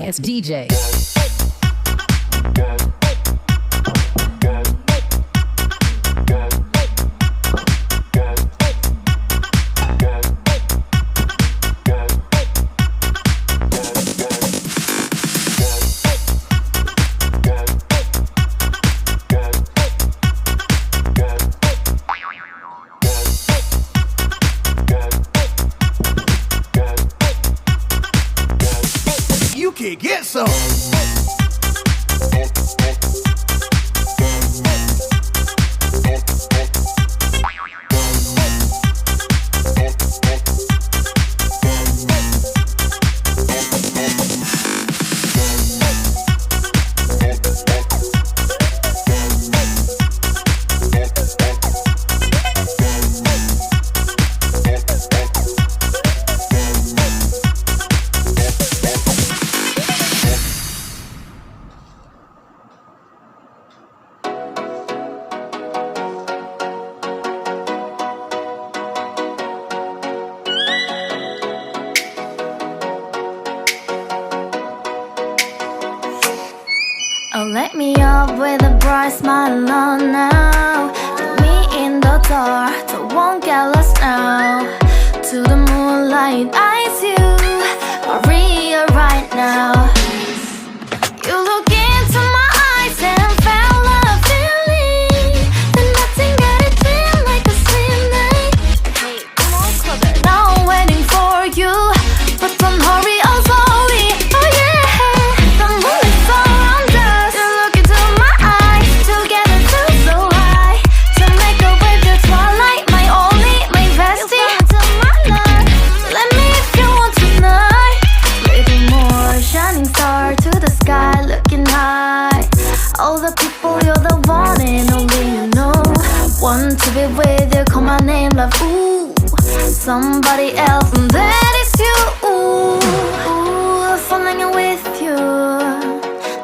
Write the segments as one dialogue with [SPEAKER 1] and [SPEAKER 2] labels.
[SPEAKER 1] baddest DJ.
[SPEAKER 2] You can get some.
[SPEAKER 3] Oh, let me up with a bright smile on now. Put me in the dark, so won't get lost now. To the moonlight, eyes you, Maria right now. You look into my eyes and felt a feeling that nothing got it feel like a slim night. Hey, come on, closer. Now I'm waiting for you, but don't hurry, oh slowly. Oh yeah, the moon is around us. You look into my eyes, together feel so high. To make a wave the twilight, my only, my bestie. Into my life, let me if you want tonight. Little more shining star to the sky, looking high. All the people, you're the one and only you know. Want to be with you, call my name, love, ooh. Somebody else, and that is you, ooh. Falling in with you,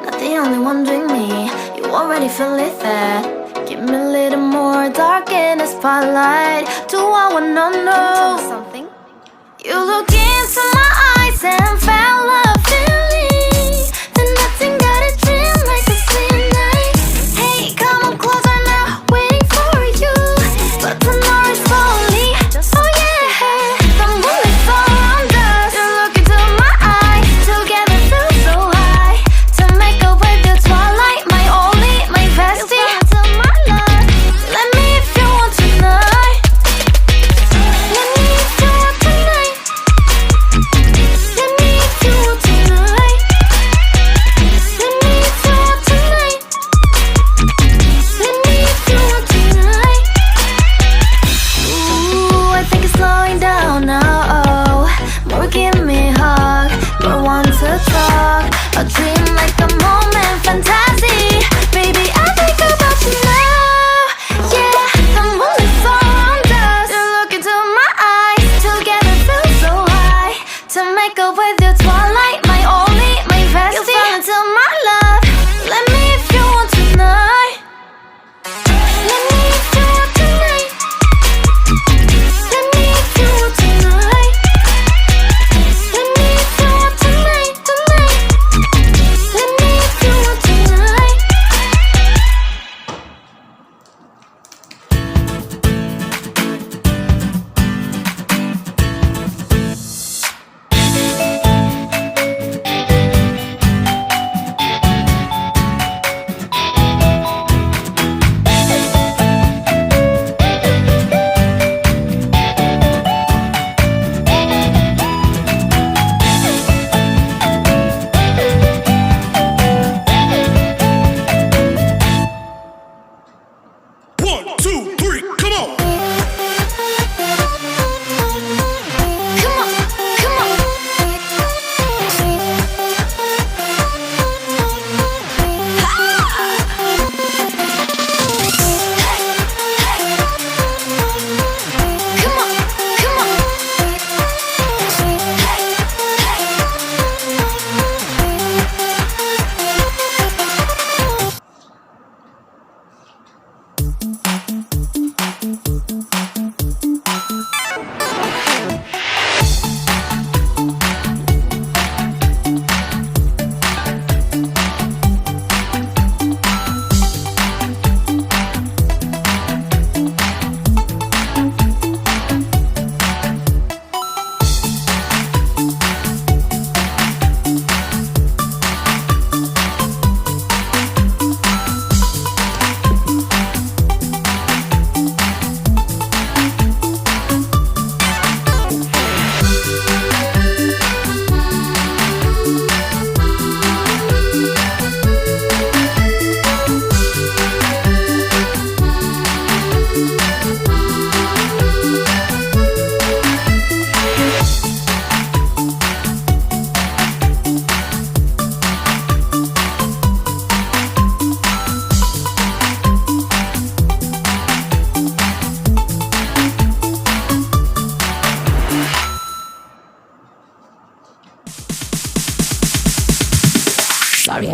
[SPEAKER 3] not the only one doing me. You already feel it there. Give me a little more dark in the spotlight. Do I wanna know something? You look into my eyes and felt a feeling that nothing got a dream like a slim night. Hey, come on closer now, waiting for you, but tomorrow's slowly. Oh yeah, the moon is around us. You look into my eyes, together feel so high. To make a wave the twilight, my only, my bestie. Into my life, let me if you want tonight. Let me if you want tonight. Let me if you want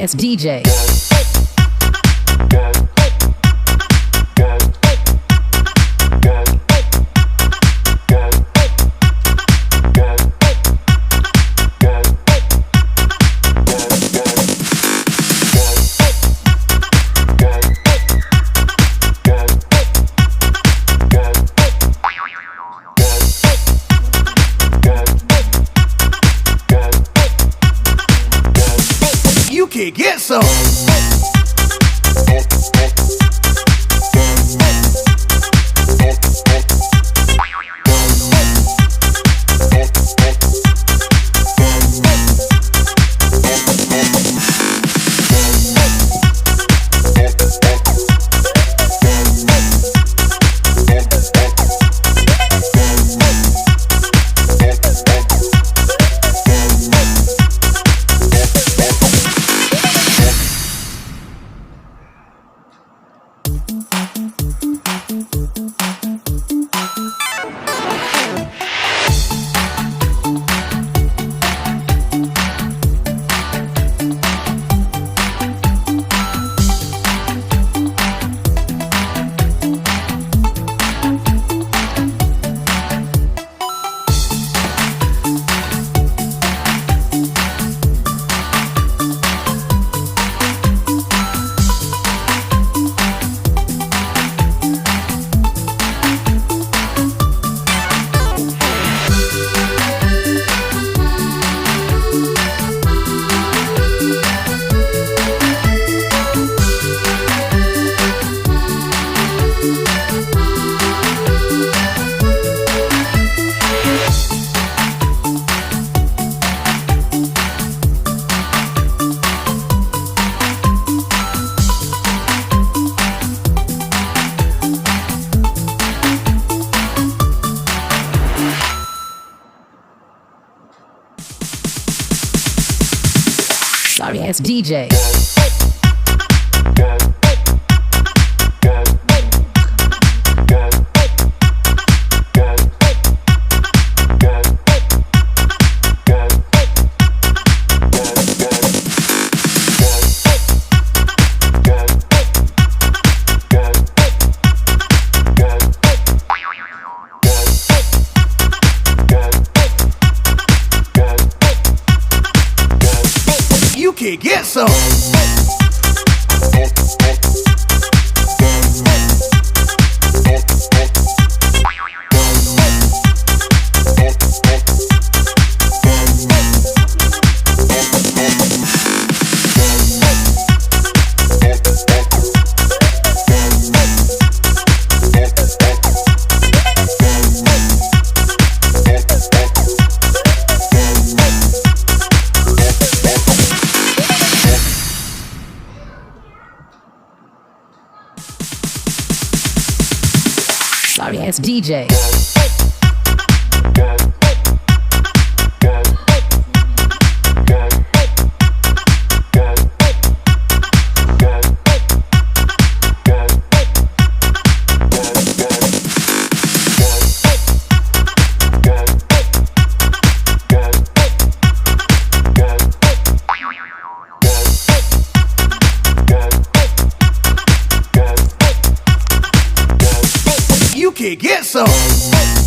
[SPEAKER 1] Sorry, it's DJ.
[SPEAKER 2] You can get some.
[SPEAKER 1] Sorry, it's DJ.
[SPEAKER 2] You can get some.
[SPEAKER 1] Sorry, it's DJ.
[SPEAKER 2] You can get some.